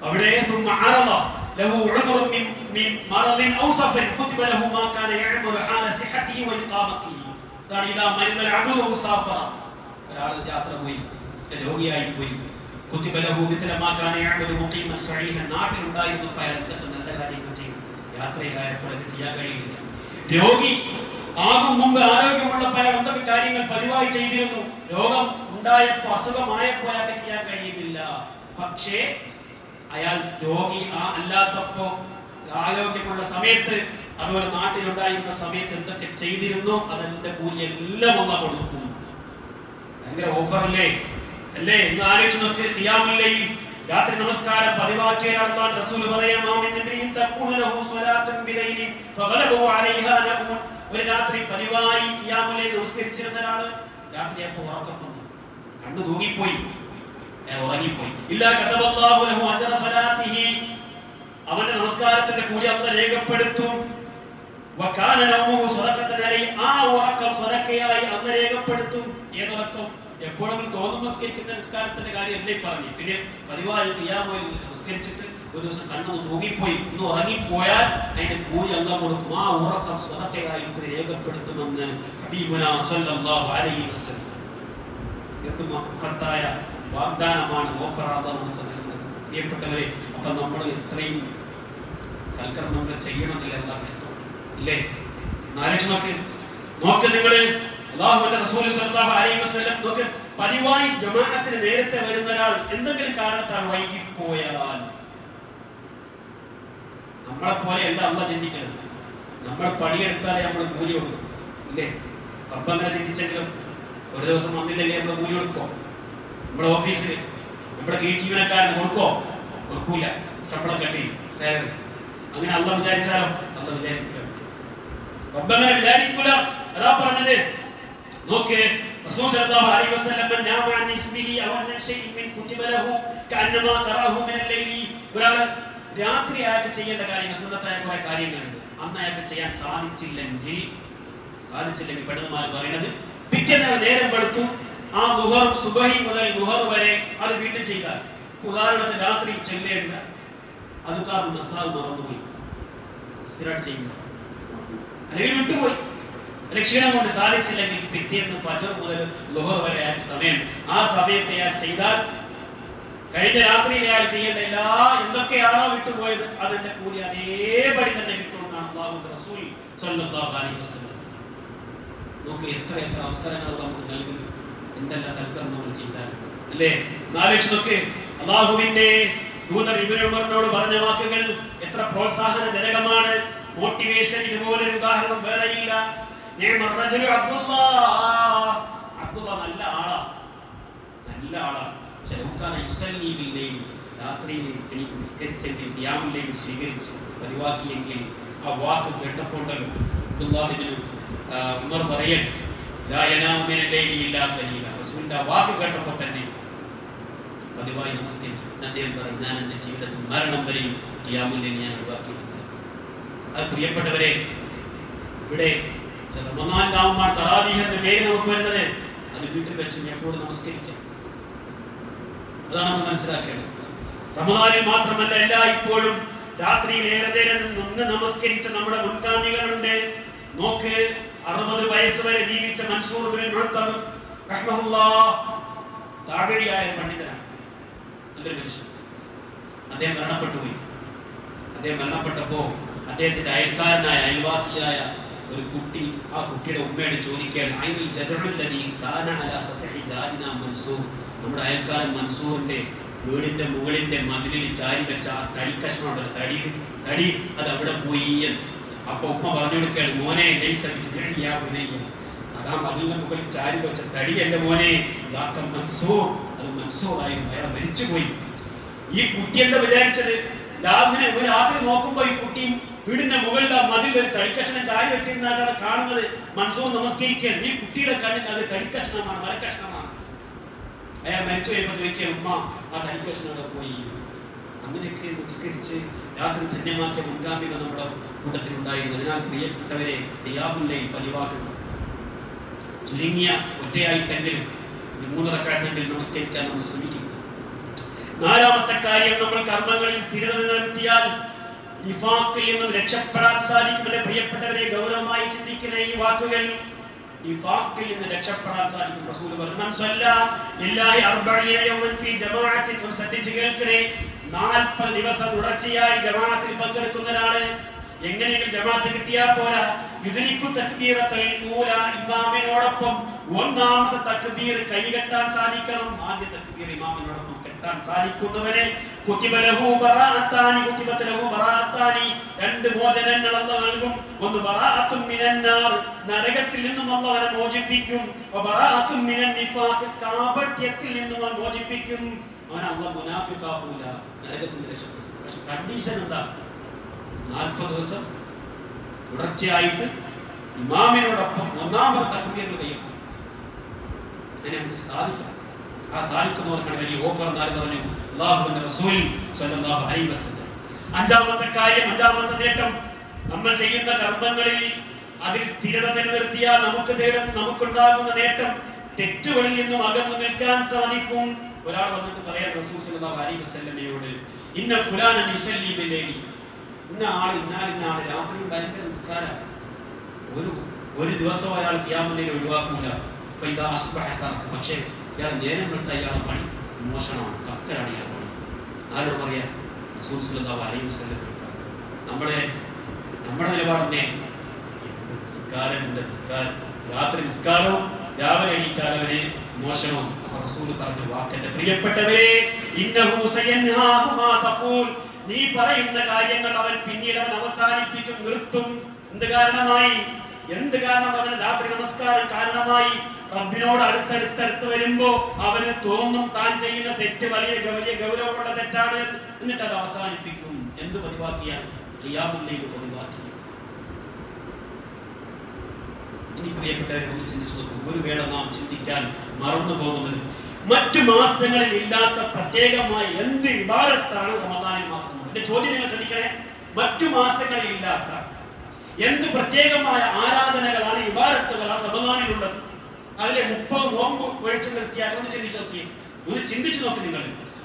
അവിടെ له عذر من مرض أو سفر كتب له ما كان يعمل حال صحته وإقامته. അതാണ് ഇതാ മരുന്ന العبد مسافر, ഒരാൾ യാത്ര പോയി രോഗിയായി പോയി, كتب له مثل ما كان يعمل مقيما صحيحا. നാട്ടിലുണ്ടായിരുന്നപ്പോൾ അയാൾ എന്തൊക്കെ നല്ല കാര്യങ്ങൾ ചെയ്യും, യാത്രയിലായപ്പോൾ അത് ചെയ്യാൻ കഴിയില്ല. രോഗി ആകും മുമ്പ് ആരോഗ്യമുള്ളപ്പോൾ അയാൾ എന്തൊക്കെ കാര്യങ്ങൾ പതിവായി ചെയ്തിരുന്നു, രോഗം ഉണ്ടായപ്പോൾ അസുഖമായപ്പോൾ അയാൾക്ക് ചെയ്യാൻ കഴിയുന്നില്ല. പക്ഷേ അയാൾ രോഗി അല്ലാത്തപ്പോ, ആരോഗ്യമുള്ള സമയത്ത്, അതുപോലെ നാട്ടിലുണ്ടായിരുന്ന സമയത്ത് എന്തൊക്കെ ചെയ്തിരുന്നു അതിന്റെ കൂലി എല്ലാം ഒന്ന് കൊടുക്കും. ഭയങ്കര ഓഫറല്ലേ അല്ലേ? എന്ന് ആലോചിച്ച് നോക്ക്. ഖിയാമുൽ ലൈൽ, രാത്രി നമസ്കാരം പതിവാക്കിയ ആളാൻ റസൂൽ പറയാം, ഒരു രാത്രി പതിവായി ഖിയാമുൽ ലൈൽ നമസ്കരിച്ചിരുന്ന ഒരാള് രാത്രി അപ്പൊ ഉറക്കം വന്നു, കണ്ണു തൂങ്ങിപ്പോയി, ഉറങ്ങിപ്പോയി. ഇല്ലാ കതബല്ലാഹു ലഹു അജ്റ സ്വലാത്തിഹി, അവന്റെ നമസ്കാരത്തിന്റെ കൂലി അല്ലാഹ് രേഖപ്പെടുത്തും. വകാന നൗമുഹു സദഖത്തൻ അലൈഹി, ആ ഉറക്കം സദഖയായി അല്ലാഹ് രേഖപ്പെടുത്തും. ഏതുറക്കം? എപ്പോഴെങ്കിലും തോന്നുമ്പോൾ നമസ്കരിക്കുന്ന നമസ്കാരത്തിന്റെ കാര്യം അല്ലേ പറഞ്ഞു. പിന്നെ പതിവായി ഖിയാമുൽ നമസ്കരിച്ചിട്ട് ഒരു ദിവസം കണ്ണു തൂങ്ങിപ്പോയി, ഒന്ന് ഉറങ്ങിപ്പോയാൽ അതിന്റെ കൂലി അല്ലാഹ് കൊടുക്കും. ആ ഉറക്കം സദഖയായി രേഖപ്പെടുത്തുമെന്ന് ഹബീബുനാ സ്വല്ലല്ലാഹു അലൈഹി വസല്ലം. എന്ത് മഹത്തായ വാഗ്ദാനമാണ്, ഓഫറാണ് നമുക്ക് നൽകുന്നത്. പ്രിയപ്പെട്ടവരെ, അപ്പൊ നമ്മൾ എത്രയും സൽക്കർമ്മങ്ങൾ ചെയ്യണമെന്നില്ല എന്താ ഇഷ്ടം ഇല്ലേ? ആലോചിച്ച് നോക്ക്. നിങ്ങള് അല്ലാഹുവിന്റെ റസൂൽ സ്വല്ലല്ലാഹു അലൈഹി വസല്ലം നോക്ക്, പതിവായി ജമാഅത്തിന് നേരത്തെ വരുന്ന ഒരാൾ എന്തെങ്കിലും കാരണത്താൽ വൈകിപ്പോയാൽ, നമ്മളെ പോലെയല്ല അള്ളാഹ് ചിന്തിക്കുന്നത്. നമ്മൾ പണിയെടുത്താലേ നമ്മൾ കൂലി കൊടുക്കും, ഇല്ലേ? റബ്ബ് അങ്ങനെ ചിന്തിച്ചെങ്കിലും ഒരു ദിവസം വന്നില്ലെങ്കിൽ നമ്മൾ കൂലി കൊടുക്കോ? നമ്മുടെ ഓഫീസിൽ നമ്മുടെ കീഴ് ജീവനക്കാരന് കൊടുക്കോ? കൊടുക്കൂല. ശമ്പളം കട്ടി, സാലറി. അങ്ങനെ അള്ളാഹ് വിചാരിച്ചാലോ? അള്ളാഹ് വിചാരിക്കില്ല. റബ്ബ് അങ്ങനെ വിചാരിക്കൂല. അതാ പറഞ്ഞത്. നോക്ക്, റസൂൽ സല്ലല്ലാഹു അലൈഹി വസല്ലം നാമ അൻ ഇസ്മിഹി അവ അൻ ശൈഇൻ മിൻ കുതിബ ലഹു കഅന്നമാ ഖറഅഹു മിൻ അൽ-ലൈലി. ഒരാൾ രാത്രി അയാൾക്ക് ചെയ്യേണ്ട കാര്യങ്ങൾ, സുന്നത്തായ കുറെ കാര്യങ്ങളുണ്ട്. അന്ന് അയാൾക്ക് ചെയ്യാൻ സാധിച്ചില്ലെങ്കിൽ പെടുന്നമാർ പറയുന്നത് പിറ്റേന്ന് നേരം വെളുത്തു ആ ദുഹർ, സുബഹി മുതൽ ദുഹർ വരെ അത് വീണ്ടും ചെയ്താൽ, ഉദാഹരണത്തിന് രാത്രി ചെല്ലേണ്ട അതുക്കാർ മസാൽ മറന്നുപോയി, സ്ഥിരമായിട്ട് ചെയ്യുന്നത്, അല്ലെങ്കിൽ വിട്ടുപോയി, ക്ഷീണം കൊണ്ട് സാധിച്ചില്ലെങ്കിൽ പിറ്റേന്ന് ഫജ്ർ മുതൽ ദുഹർ വരെ അയാൾക്ക് സമയം. ആ സമയത്തെ അയാൾ ചെയ്താൽ കഴിഞ്ഞ രാത്രിയിൽ അയാൾ ചെയ്യേണ്ട എല്ലാ എന്തൊക്കെയാണോ വിട്ടുപോയത് അതിന്റെ കൂലി അതേപടി തന്നെ കിട്ടുമെന്നാണ് അല്ലാഹുവിന്റെ റസൂൽ സ്വല്ലല്ലാഹു അലൈഹി വസല്ലം. നോക്ക്, എത്ര അവസരങ്ങൾ നമുക്ക് നൽകും എന്തെല്ലാം സൽക്കർമ്മം നമ്മൾ ചെയ്താൽ, അല്ലേ? ആലോചിച്ച് നോക്ക്, അല്ലാഹുവിന്റെ ദൂതൻ ഇബ്നു ഉമറിനോട് പറഞ്ഞ വാക്കുകൾ എത്ര പ്രോത്സാഹനജനകമാണ്, മോട്ടിവേഷൻ. ഇതുപോലൊരു ഉദാഹരണം വേറെയില്ല. അബ്ദുല്ലാ നല്ല ആളാണ്. രാത്രിയിൽ എനിക്ക് നിസ്കരിച്ചെങ്കിൽ ഖിയാമുൽ സ്വീകരിച്ച് പതിവാക്കിയെങ്കിൽ ആ വാക്ക് കേട്ടപ്പോണ്ടല്ലോ അബ്ദുല്ലാഹിബ്നു ഉമർ പറയൻ റസൂലിന്റെ വാക്ക് കേട്ടപ്പോൾ തന്നെ പതിവായി നമസ്കരിച്ചു. അദ്ദേഹം പറഞ്ഞു, ഞാൻ എൻ്റെ ജീവിതത്തിൽ മരണം വരെയും ഖിയാമുൽ ഞാൻ ഒഴിവാക്കിയിട്ടില്ല. അത് പ്രിയപ്പെട്ടവരെ, ഇവിടെ റമദാൻ ആവുമ്പോൾ തറാവീഹ് എന്ന പേര് നമുക്ക് വരുന്നത്, അത് വീട്ടിൽ വെച്ചും എപ്പോഴും നമസ്കരിക്കാം. അതാണ് നമ്മൾ മനസ്സിലാക്കേണ്ടത്. റമദാനിൽ മാത്രമല്ല, ഇപ്പോഴും രാത്രിയിൽ ഏറെ നേരം നിന്ന് നമസ്കരിച്ച നമ്മുടെ മുൻഗാമികളുണ്ട്. നോക്ക്, 60 വയസ്സ് വരെ ജീവിച്ച മൻസൂർ ബിൻ മുഅത്തബ് റഹ്മഹുല്ലാഹ് താബിഈയായ പണ്ഡിതനാണ്, നല്ലൊരു മനുഷ്യൻ. അദ്ദേഹം മരണപ്പെട്ടുപോയി. അദ്ദേഹം മരണപ്പെട്ടപ്പോ അദ്ദേഹത്തിന്റെ അയൽക്കാരനായ അയൽവാസിയായ ഒരു കുട്ടി ആ കുട്ടിയുടെ ഉമ്മയോട് ചോദിക്കുകയാണ്, ഐനിൽ ജദഉല്ലദീ കാന അലാ സത്ഹി ദാരിനാ മൻസൂർ, നമ്മുടെ അയൽക്കാരൻ മൻസൂറിന്റെ വീടിന്റെ മുകളിന്റെ മതിലിൽ ചാരി വെച്ച ആ തടി കഷ്ണമുണ്ടല്ലോ, തടി അത് അവിടെ പോയി. അപ്പൊ ഉമ്മ പറഞ്ഞു കൊടുക്കുകയാണ്, മോനെ അതാ മതിലിന്റെ മുകളിൽ ചാരി വെച്ച തടി എന്റെ മോനെ, മൻസൂർ, അത് മൻസൂറായിരുന്നു, അയാൾ മരിച്ചുപോയി. ഈ കുട്ടി എന്താ വിചാരിച്ചത്? രാത്രി നോക്കുമ്പോ ഈ കുട്ടിയും വീടിന്റെ മുകളിൽ ആ മതിൽ ഒരു തടിക്കഷ്ണം ചാരി വെച്ചിരുന്നാണ് കാണുന്നത്. മൻസൂർ നമസ്കരിക്കുകയാണ്. ഈ കുട്ടിയുടെ കണ്ണിൽ അത് തടിക്കഷ്ണമാണ്, മരക്കഷ്ണമാണ്. അയാൾ മരിച്ചു കഴിയുമ്പോൾ ചോദിക്കുക, ഉമ്മ ആ തടിക്കഷ്ണം അവിടെ പോയി. അങ്ങനെയൊക്കെ നമസ്കരിച്ച് രാത്രി ധന്യമാക്കിയ മുൻഗാമികൾ നമ്മുടെ കൂട്ടത്തിലുണ്ടായിരുന്നു. അതിനാൽ പ്രിയപ്പെട്ടവരെ, ഖിയാമുൽ ലൈൽ പതിവാക്കുക. ചുരുങ്ങിയ ഒറ്റയായിട്ടെങ്കിലും ഒരു 3 റക്അത്തെങ്കിലും നമസ്കരിക്കാൻ നമ്മൾ ശ്രമിക്കുക. 4ാമത്തെ കാര്യം, നമ്മൾ കർമ്മങ്ങളിൽ സ്ഥിരത നിലനിർത്തിയാൽ നിഫാഖിൽ നിന്നും രക്ഷപ്പെടാൻ സാധിക്കും. എന്റെ പ്രിയപ്പെട്ടവരെ, ഗൗരവമായി ചിന്തിക്കുന്ന ഈ വാക്കുകൾ, നിഫാഖിൽ നിന്ന് രക്ഷപ്പെടാൻ സാധിക്കും. റസൂൽ പറഞ്ഞു, മൻ സല്ലാ ലില്ലാഹി 40 യൗമൻ ഫീ ജമാഅത്തിൻ, ഒരു സദ്യച്ച് കേൾക്കണേ, 40 ദിവസം തുടർച്ചയായി ജമാഅത്തിൽ പങ്കെടുക്കുന്നതാണ്. എങ്ങനെയെങ്കിലും ജമാഅത്ത് കിട്ടിയാൽ പോരാ, യുദ്നിക്കു തക്ബീറത്തുൽ ഊല, ഇമാമിനോടൊപ്പം 1ാമത്തെ തക്ബീർ കൈകെട്ടാൻ സാധിക്കണം. ആദ്യ തക്ബീർ ഇമാമിനോടൊപ്പം കെട്ടാൻ സാധിക്കുന്നവനെ കുതിബ ലഹു ബറാഅത്താനി, കുതിബത ലഹു ബറാഅത്താനി, 2 മോചനങ്ങൾ അല്ലാഹു നൽകും. ഒന്ന് ബറാഅത്തും മിനന്നാർ, നരകത്തിൽ നിന്നും അല്ലാഹു അവനെ മോചിപ്പിക്കും. വബറാഅത്തും മിനൻ നിഫാഖ്, കാപട്യത്തിൽ നിന്നും അവനെ മോചിപ്പിക്കും. അവൻ അല്ലാഹു മുനാഫിഖാകൂല, നരകത്തിൽ നിന്ന് രക്ഷപ്പെടും. പക്ഷെ കണ്ടീഷൻ എന്താ? 40 ദിവസം തുടർച്ചയായിട്ട് ഇമാമിനോടൊപ്പം 1ാമത്തെ തക്ബീറിൽ കഴിയും. അങ്ങനെ നമുക്ക് സാധിക്കണം. ആ സാധിക്കുന്നവർക്കാണ് വലിയ ഓഫർ എന്ന് പറഞ്ഞു അല്ലാഹുവിന്റെ റസൂൽ സ്വല്ലല്ലാഹു അലൈഹി വസല്ലം. 5ാമത്തെ കാര്യം, 5ാമത്തെ നേട്ടം, നമ്മൾ ചെയ്യുന്ന കർമ്മങ്ങളിൽ അതിൽ സ്ഥിരത നിലനിർത്തിയാൽ നമുക്കുണ്ടാകുന്ന നേട്ടം, തെറ്റുകളിൽ നിന്നും അകന്നു നിൽക്കാൻ സാധിക്കും. ഒരാൾ വന്നിട്ട് പറയാൻ റസൂൽ സ്വല്ലല്ലാഹു അലൈഹി വസല്ലമയോട്, ഇന്ന ഫുലാനൻ യുസല്ലി ബില്ലൈലി, ഇന്ന ആള് രാത്രി ഭയങ്കര നിസ്കാരം, ഒരു ദിവസം അയാൾ ഖിയാമുൽ ലൈൽ ഒഴിവാക്കൂല. പക്ഷേ ഇയാൾ നേരം വെളുത്ത അയാളെ പണി മോശമാണ്, കക്കലാണ് ഇയാൾ പണി. ആരോട് പറയാൻ? റസൂൽ സ്വല്ലല്ലാഹു അലൈഹി വസല്ലം. നമ്മുടെ നിലപാടിനെ എന്ത് നിസ്കാരം രാത്രി നിസ്കാരവും രാവിലെ എണീറ്റാൽ അവന് മോശമാണ്. അപ്പൊ റസൂൽ പറഞ്ഞ വാക്കെന്റെ പ്രിയപ്പെട്ടവരെ, ഇന്നഹു സയൻഹാഹു മാ തഖൂൽ, നീ പറയുന്ന കാര്യങ്ങൾ അവൻ പിന്നീട് അവസാനിപ്പിക്കും, നിർത്തും. എന്ത് കാരണം അവന് രാത്രി നമസ്കാരം കാരണമായി റബ്ബിനോട് അടുത്തടുത്തടുത്ത് വരുമ്പോ അവന് തോന്നും താൻ ചെയ്യുന്ന തെറ്റ് വലിയ ഗൗരവമുള്ള തെറ്റാണ്, എന്നിട്ട് അത് അവസാനിപ്പിക്കും. എന്ത് പതിവാക്കിയാൽ? ഖിയാമുൽ ലൈൽ പതിവാക്കിയ. ഇനി പ്രിയപ്പെട്ടവരെ ഒന്ന് ചിന്തിച്ചു നോക്കൂ. ഒരു വേള നാം ചിന്തിക്കാൻ മറന്നു പോകുന്നത് മറ്റു മാസങ്ങളിൽ ഇല്ലാത്ത പ്രത്യേകമായ എന്ത് ഇബാദത്താണ് റമദാനിൽ മാത്രമുള്ളത്? എന്റെ ചോദ്യം നിങ്ങൾ ശ്രദ്ധിക്കണേ. മറ്റു മാസങ്ങളിൽ ഇല്ലാത്ത എന്ത് പ്രത്യേകമായ ആരാധനകളാണ്, ഇബാദത്തുകളാണ് റമദാനിലുള്ളത്? അതിലെ 30 നോമ്പ് ഒഴിച്ചു നിർത്തിയാൽ ഒന്ന് ചിന്തിച്ചു നോക്കി നിങ്ങൾ.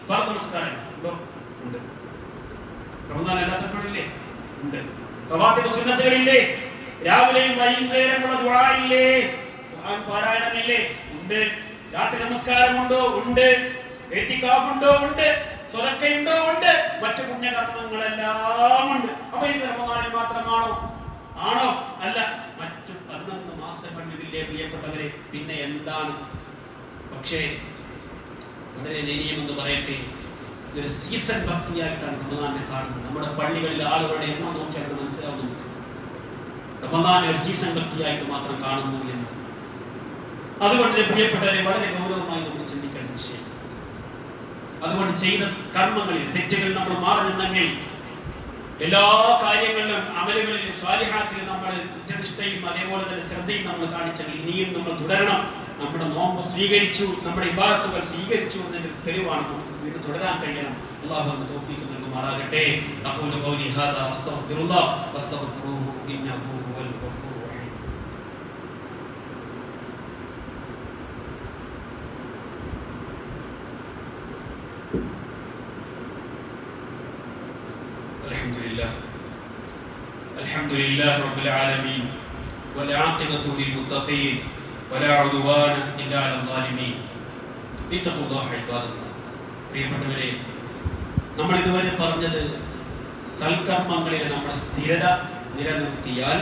ഫർദ് നമസ്കാരം ഉണ്ടോ? ഉണ്ട്. റമദാൻ അല്ലാത്തപ്പോഴില്ലേ? ഉണ്ട്. റവാത്തിബ് സുന്നത്തുകളില്ലേ? രാവിലെയും വൈകുന്നേരമുള്ള ദുആ ഇല്ലേ? ഖുർആൻ പാരായണമില്ലേ? ഉണ്ട്. രാത്രി നമസ്കാരമുണ്ടോ? ഉണ്ട്. ഇഅ്തികാഫ് ഉണ്ടോ? ഉണ്ട്. സ്വതക്കയുണ്ടോ? ഉണ്ട്. മറ്റു പുണ്യകർമ്മങ്ങളെല്ലാം ഉണ്ട്. അപ്പൊ ഇത് റമദാനിൽ മാത്രമാണോ? ആണോ? അല്ല. മറ്റു 11 മാസങ്ങളിലെ പ്രിയപ്പെട്ടവരെ പിന്നെ എന്താണ്? പക്ഷേ വളരെ ദയനീയമെന്ന് പറയട്ടെ, ഇതൊരു സീസൺ ഭക്തിയായിട്ടാണ് റമദാനെ കാണുന്നത്. നമ്മുടെ പള്ളികളിൽ ആളുകളുടെ എണ്ണം നോക്കിയാൽ അത് മനസ്സിലാവും നമുക്ക്. റമദാനെ ഒരു സീസൺ ഭക്തിയായിട്ട് മാത്രം കാണുന്നു എന്ന്. അതുകൊണ്ട് പ്രിയപ്പെട്ടവരെ വളരെ ഗൗരവമായി നമ്മൾ ചിന്തിക്കേണ്ട വിഷയം. അതുകൊണ്ട് ചെയ്ത കർമ്മങ്ങളിൽ തെറ്റുകൾ നമ്മൾ മാറി നിന്നെങ്കിൽ എല്ലാ കാര്യങ്ങളിലും അമലുകളിലും സ്വാലിഹാത്തിൽ നമ്മൾ കൃത്യനിഷ്ഠയും അതേപോലെ തന്നെ ശ്രദ്ധയും നമ്മൾ കാണിച്ചെങ്കിൽ ഇനിയും നമ്മൾ തുടരണം. നമ്മുടെ നോമ്പ് സ്വീകരിച്ചു, നമ്മുടെ ഇബാദത്തുകൾ സ്വീകരിച്ചു എന്നതിന്റെ തെളിവാണ്. നമുക്ക് ഇത് തുടരാൻ കഴിയണം. അല്ലാഹു നമുക്ക് തൗഫീഖ് നൽകുമാറാകട്ടെ. അഖൂലു ഖൗലി ഹാദാ അസ്തഗ്ഫിറുല്ലാഹ് വസ്തഗ്ഫിറൂഹു ഇന്നഹു ഹുവൽ ഗഫൂർ റഹീം. അൽഹംദുലില്ലാഹി റബ്ബിൽ ആലമീൻ വൽ ആഖിബത്തു ലിൽ മുത്തഖീൻ വലാ ഉദ്വാന ഇല്ലാ അലൽ ളാലിമീൻ. ഇത്തഖുല്ലാഹ ഇബാദല്ലാഹ്. പ്രിയപ്പെട്ടവരെ, നമ്മൾ ഇതുവരെ പറഞ്ഞത് സൽക്കർമ്മങ്ങളിൽ നമ്മുടെ സ്ഥിരത നിലനിർത്തിയാൽ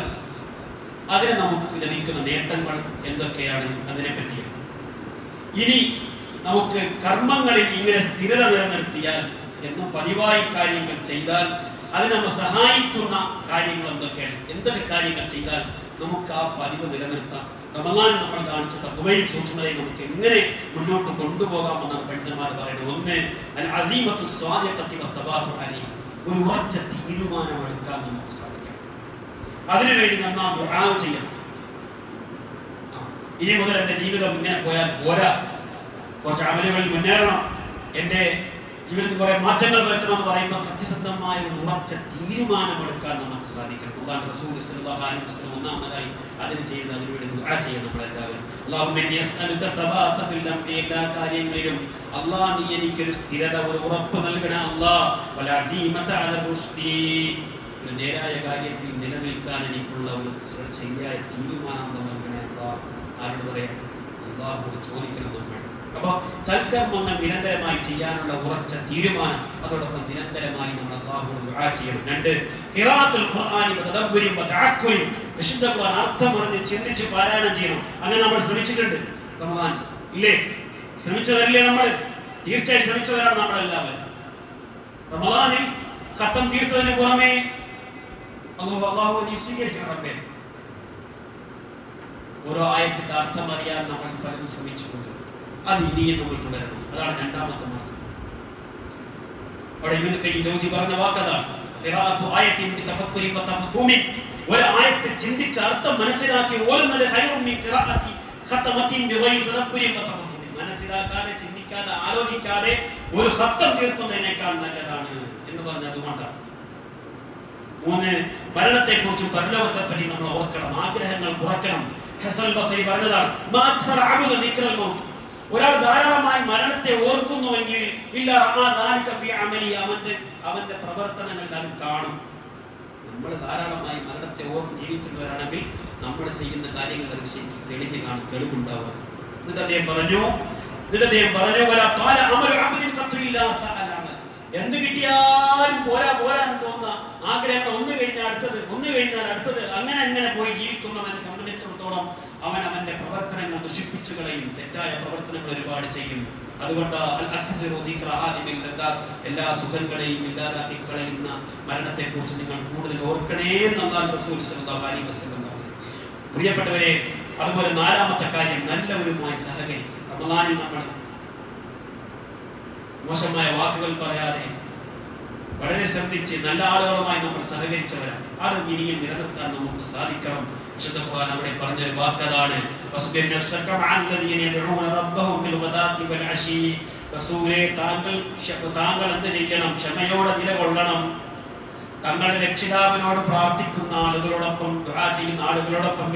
അതിന് നമുക്ക് ലഭിക്കുന്ന നേട്ടങ്ങൾ എന്തൊക്കെയാണ് അതിനെ പറ്റിയാണ്. ഇനി നമുക്ക് കർമ്മങ്ങളിൽ ഇങ്ങനെ സ്ഥിരത നിലനിർത്തിയാൽ എന്നും പതിവായി കാര്യങ്ങൾ ചെയ്താൽ അതിന് നമ്മെ സഹായിക്കുന്ന കാര്യങ്ങൾ എന്തൊക്കെയാണ്? എന്തൊക്കെ കാര്യങ്ങൾ ചെയ്താൽ നമുക്ക് ആ പതിവ് നിലനിർത്താം? റമദാൻ നമ്മൾ കാണിച്ച തഖ്വയും സൂക്ഷ്മതയും നമുക്ക് എങ്ങനെ മുന്നോട്ട് കൊണ്ടുപോകാമെന്നാണ് പണ്ഡിതന്മാർ പറയുന്നത്. ഒന്ന്, അൽ അസീമത്തു സ്വാദിഖത്തി വത്തബാതു അലൈഹി, ഒരു ഉറച്ച തീരുമാനം എടുക്കാൻ നമുക്ക് സാധിക്കണം. അതിനുവേണ്ടി നമ്മൾ ദുആ ചെയ്യണം. ഇനി മുതൽ എൻ്റെ ജീവിതം ഇങ്ങനെ പോയാൽ പോരാ, കുറച്ച് അമലുകളിൽ മുന്നേറണം, എൻ്റെ ജീവിതത്തിൽ കുറെ മാറ്റങ്ങൾ വരുത്തണമെന്ന് പറയുമ്പോൾ സത്യസന്ധമായ ഒരു ഉറച്ച തീരുമാനമെടുക്കാൻ നമുക്ക് സാധിക്കണം. അല്ലാഹു റസൂൽ സ്വല്ലല്ലാഹു അലൈഹി വസല്ലം ഒന്നാമതായി അതിന് ചെയ്ത് അതിനുവേണ്ടി ദുആ ചെയ്യണം നമ്മളെല്ലാവരും. അല്ലാഹുമ്മ ഇന്നി അസ്അലുക തബാത ഫിൽ അംരി, എല്ലാ കാര്യങ്ങളിലും അല്ലാഹ് നീ എനിക്കൊരു സ്ഥിരത, ഒരു ഉറപ്പ് നൽകണേ അല്ലാഹ്. വൽ അസീമത അല റുഷ്ദി, ഒരു നേരായ കാര്യത്തിൽ നിലനിൽക്കാൻ എനിക്കുള്ള ഒരു ശരിയായ തീരുമാനം നൽകണേ അല്ലാഹ്. ആരോട് പറയാം? അല്ലാഹുവോട് ചോദിക്കണം നമ്മൾ. അപ്പൊ സൽക്കർമ്മങ്ങൾ നിരന്തരമായി ചെയ്യാനുള്ള ഉറച്ച തീരുമാനം, അതോടൊപ്പം നിരന്തരമായി നമ്മൾ അല്ലാഹുവോട് ദുആ ചെയ്യണം. 2, ഖിറാഅത്തുൽ ഖുർആനി വതദബ്ബുരി വതഅക്കുരി, വിശുദ്ധ ഖുർആൻ അർത്ഥമറിഞ്ഞ് ചിന്തിച്ച് പാരായണം ചെയ്യണം. അങ്ങനെ നമ്മൾ ശ്രമിച്ചിട്ടുണ്ട് റമദാൻ ഇല്ലേ? ശ്രമിച്ചവരില്ലേ നമ്മൾ? തീർച്ചയായും ശ്രമിച്ചവരാണ് നമ്മളെല്ലാവരും. റമദാനിൽ ഖത്തം തീർത്തതിന് പുറമെ അല്ലാഹു നീ സ്വീകരിക്കണം റബ്ബേ. ഓരോ ആയത്തിന്റെ അർത്ഥം അറിയാൻ നമ്മൾ പലരും ശ്രമിച്ചിട്ടുണ്ട്. അത് ഇനിയും നമ്മൾ തുടരണം. അതാണ് രണ്ടാമത്തെ മാർഗം. അവിടെ ഇബ്നു ഖയ്യിം ജൗസി പറഞ്ഞ വാക്കതാണ്, ഖിറാഅത്തു ആയത്തിൻ ബിതഫക്കുരി വതഫഹുമി, ഒരു ആയത്ത് ചിന്തിച്ച് അർത്ഥം മനസ്സിലാക്കി ഓതുന്നത് ഖൈറുൻ മിൻ ഖിറാഅത്തി ഖതമത്തിൻ ബിഗൈരി തദബ്ബുരി വതഫഹുമി. മനസ്സിലാക്കാതെ ചിന്തിക്കാതെ ആലോചിക്കാതെ ഒരു ഖത്തം തീർക്കുന്നതിനേക്കാൾ നല്ലതാണ് എന്ന് പറഞ്ഞത് അതുകൊണ്ടാണ്. 3, മരണത്തെക്കുറിച്ചും പരലോകത്തെപ്പറ്റി നമ്മൾ ഓർക്കണം, ആഗ്രഹങ്ങൾ കുറയ്ക്കണം. ഹസൻ ബസരി പറഞ്ഞതാണ്, മാഅക്സറ അബ്ദു ദിക്റൽ മൗത്ത്, ഒരാൾ ധാരാളമായി മരണത്തെ ഓർക്കുന്നുവെങ്കിൽ അവന്റെ പ്രവർത്തനങ്ങളിൽ അത് കാണും. നമ്മൾ ധാരാളമായി മരണത്തെ ഓർത്ത് ജീവിക്കുന്നവരാണെങ്കിൽ നമ്മൾ ചെയ്യുന്ന കാര്യങ്ങൾ അത് ശരിക്കും തെളിഞ്ഞു കാണും, തെളിവുണ്ടാവുക. എന്നിട്ട് അദ്ദേഹം പറഞ്ഞു എന്ത് കിട്ടിയാലും പോരാ എന്ന് തോന്നുന്ന ആഗ്രഹങ്ങൾ ഒന്ന് കഴിഞ്ഞാൽ അടുത്തത് അങ്ങനെ പോയി ജീവിക്കുന്നവനെ സംബന്ധിച്ചിടത്തോളം അവൻ അവന്റെ പ്രവർത്തനങ്ങൾ ദുഷിപ്പിച്ചു കളയും, തെറ്റായ പ്രവർത്തനങ്ങൾ ഒരുപാട് ചെയ്യുന്നു. അതുകൊണ്ട് എല്ലാ സുഖങ്ങളെയും ഇല്ലാതാക്കി കളയുന്ന മരണത്തെ കുറിച്ച് നിങ്ങൾ കൂടുതൽ ഓർക്കണേ എന്നാണ് റസൂൽ സല്ലല്ലാഹു അലൈഹി വസല്ലം പറഞ്ഞത്. പ്രിയപ്പെട്ടവരെ, അതുപോലെ നാലാമത്തെ കാര്യം, നല്ലവരുമായി സഹകരിക്കുക. റമളാനിൽ നമ്മൾ മോശമായ വാക്കുകൾ പറയാതെ വളരെ ശ്രദ്ധിച്ച് നല്ല ആളുകളുമായി നമ്മൾ സഹകരിച്ചവരാണ്. അത് ഇനിയും നിലനിർത്താൻ നമുക്ക് സാധിക്കണം. വിശുദ്ധ ഖുർആൻ അവിടെ പറഞ്ഞൊരു വാക്കതാണ്, റസൂലേ, താങ്കൾ എന്ത് ചെയ്യണം? ക്ഷമയോടെ നിലകൊള്ളണം. തങ്ങളുടെ രക്ഷിതാവിനോട് പ്രാർത്ഥിക്കുന്ന ആളുകളോടൊപ്പം, ദുആ ചെയ്യുന്ന ആളുകളോടൊപ്പം,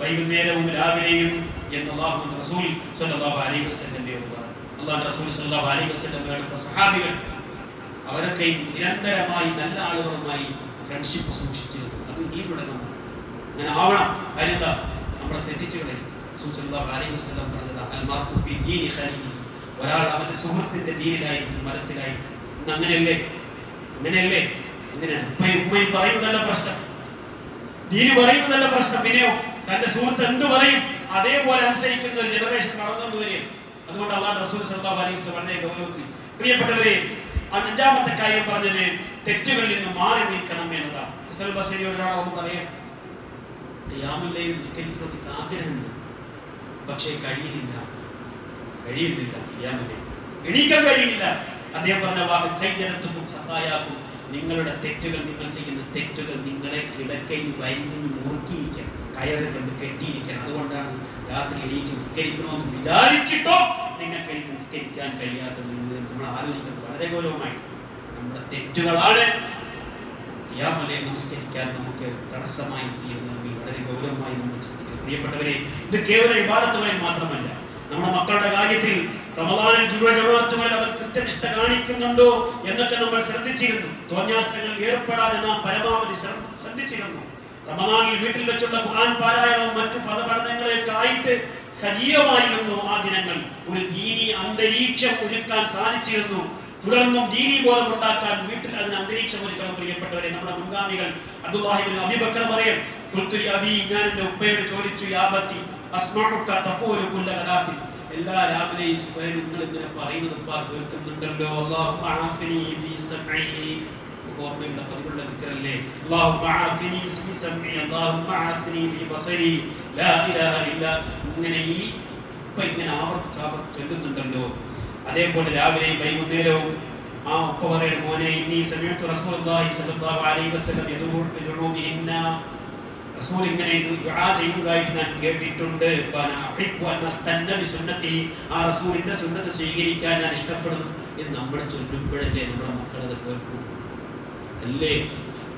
വൈകുന്നേരവും രാവിലെയും എന്ന് അല്ലാഹുവിന്റെ റസൂൽ സ്വല്ലല്ലാഹു അലൈഹി വസല്ലമയോട് പറഞ്ഞു. അല്ലാഹുവിന്റെ റസൂൽ സ്വല്ലല്ലാഹു അലൈഹി വസല്ലമയുടെ സ്വഹാബികൾ അവരൊക്കെ നിരന്തരമായി നല്ല ആളുകളുമായി ഫ്രണ്ട്ഷിപ്പ് സൂക്ഷിച്ചിരുന്നു. അത് ഇനി തുടങ്ങണം, അങ്ങനെ ആവണം. കാര്യം എന്താ? നമ്മളെ തെറ്റിച്ചു കളയും. റസൂൽ സ്വല്ലല്ലാഹു അലൈഹി വസല്ലം പറഞ്ഞത്, അൽ മർഉ ഫി ദീനി ഖലീലിഹി, ഒരാൾ അവന്റെ സുഹൃത്തിന്റെ ദീനിലായിരിക്കും, മതത്തിലായിരിക്കും. ഇന്ന് അങ്ങനെയല്ലേ? അങ്ങനെയല്ലേ? എങ്ങനെയാണ്? ഉമ്മയും പറയുന്നതല്ല പ്രശ്നം, ദീന് പറയുന്നതല്ല പ്രശ്നം, പിന്നെയോ തന്റെ സുഹൃത്ത് എന്ത് പറയും അതേപോലെ അനുസരിക്കുന്ന ഒരു ജനറേഷൻ നടന്നുകൊണ്ട് വരികയാണ്. അതുകൊണ്ട് അല്ലാഹു റസൂൽ സ്വല്ലല്ലാഹു അലൈഹി വസല്ലം വളരെ ഗൗരവത്തിൽ, പ്രിയപ്പെട്ടവരെ, അഞ്ചാമത്തെ കാര്യം പറഞ്ഞത് തെറ്റുകളിൽ നിന്ന് മാറി നിൽക്കണം എന്നതാണ്. ഹസൻ ബസരിയോട് ഒരാളൊന്ന് പറയാം, ഖിയാമുൽ ലൈൽ നിസ്കരിക്കണമെന്ന് ആഗ്രഹമുണ്ട്, പക്ഷേ കഴിയുന്നില്ല. ഖിയാമുൽ ലൈൽ എണീക്കാൻ കഴിയുന്നില്ല. അദ്ദേഹം പറഞ്ഞ വാക്ക്, കയ്യനത്തും സത്തായാക്കും, നിങ്ങളുടെ തെറ്റുകൾ, നിങ്ങൾ ചെയ്യുന്ന തെറ്റുകൾ നിങ്ങളെ കിടക്കയിൽ വൈകുന്നു മുറുക്കിയിരിക്കണം, കയറ് കൊണ്ട് കെട്ടിയിരിക്കണം. അതുകൊണ്ടാണ് രാത്രി എണീറ്റ് നിസ്കരിക്കണമെന്ന് വിചാരിച്ചിട്ടോ നിങ്ങൾക്ക് എണീറ്റ് നിസ്കരിക്കാൻ കഴിയാത്തത്. നമ്മൾ ആലോചിക്കുന്നത് വളരെ ഗൗരവമായിട്ട്. നമ്മുടെ തെറ്റുകളാണ് ഖിയാമുൽ ലൈൽ നമസ്കരിക്കാൻ നമുക്ക് തടസ്സമായി തീരുന്നതെങ്കിൽ വളരെ ഗൗരവമായി നമ്മൾ ചിന്തിക്കണം. പ്രിയപ്പെട്ടവരെ, ഇത് കേവലം ഇബാദത്തുകളിൽ മാത്രമല്ല, നമ്മുടെ മക്കളുടെ കാര്യത്തിൽ റമളാനിൽ ജുമുഅത്തുകളിൽ അവർ കൃത്യനിഷ്ഠ കാണിക്കുന്നുണ്ടോ എന്നൊക്കെ നമ്മൾ ശ്രദ്ധിച്ചിരുന്നു. തോന്യാസങ്ങളിൽ ഏർപ്പെടാതെ നാം പരമാവധി ശ്രദ്ധിച്ചിരുന്നു. റമളാനിൽ വീട്ടിൽ വെച്ചുള്ള ഖുർആൻ പാരായണവും മറ്റു പദപഠനങ്ങളൊക്കെ ആയിട്ട് സജീവമായിരുന്നു. ആ ദിനങ്ങൾ ഒരു ദീനി അന്തരീക്ഷം ഒരുക്കാൻ സാധിച്ചിരുന്നു. തുടർന്നും ദീനി ബോധം ഉണ്ടാക്കാൻ വീട്ടിൽ അതിന് അന്തരീക്ഷം ഒരുക്കണം. പ്രിയപ്പെട്ടവരെ, നമ്മുടെ മുൻഗാമികൾ അബ്ദുല്ലാഹി ഇബ്നു അബീ ബക്കർ പറയും, ഞാൻ എന്റെ ഉപ്പയോട് ചോദിച്ചു, യാബത്തി അസ്മഉക തഖൂലു കുല്ല ഗദാത്തി, എല്ലാ രാവിലെയും സുബഹിൽ നിങ്ങൾ ഇങ്ങനെ പറയുന്നത് ഉപ്പ കേൾക്കുന്നുണ്ടല്ലോ, അല്ലാഹുമ്മ ആഫിനി ഫീ സമഈ, ഓർമ്മയുള്ള പതിവുള്ള ദിക്റല്ലേ, അല്ലാഹുമ്മ ആഫിനി ഫീ സമഈ, അല്ലാഹുമ്മ ആഫിനി ഫീ ബസരി, ലാ ഇലാഹ ഇല്ലാ, ഇങ്ങനെ ഈ ഉപ്പ ഇങ്ങനെ ആവർത്തിച്ച് ചൊല്ലുന്നുണ്ടല്ലോ. അതേപോലെ രാവിലെയും വൈകുന്നേരവും ആ ഉപ്പ പറയുന്ന, മോനെ, ഇന്നി സമീഅതു റസൂലുള്ളാഹി സ്വല്ലല്ലാഹു അലൈഹി വസല്ലം യദഉ ബിഹിന്ന, റസൂൽ ഇങ്ങനെ ദുആ ചെയ്യുന്നതായിട്ട് ഞാൻ കേട്ടിട്ടുണ്ട്. ആ റസൂലിന്റെ സുന്നത്ത് സ്വീകരിക്കാൻ ഞാൻ ഇഷ്ടപ്പെടുന്നു എന്ന് നമ്മൾ ചൊല്ലുമ്പോഴല്ലേ നമ്മുടെ മക്കളത് കേൾക്കും, അല്ലേ?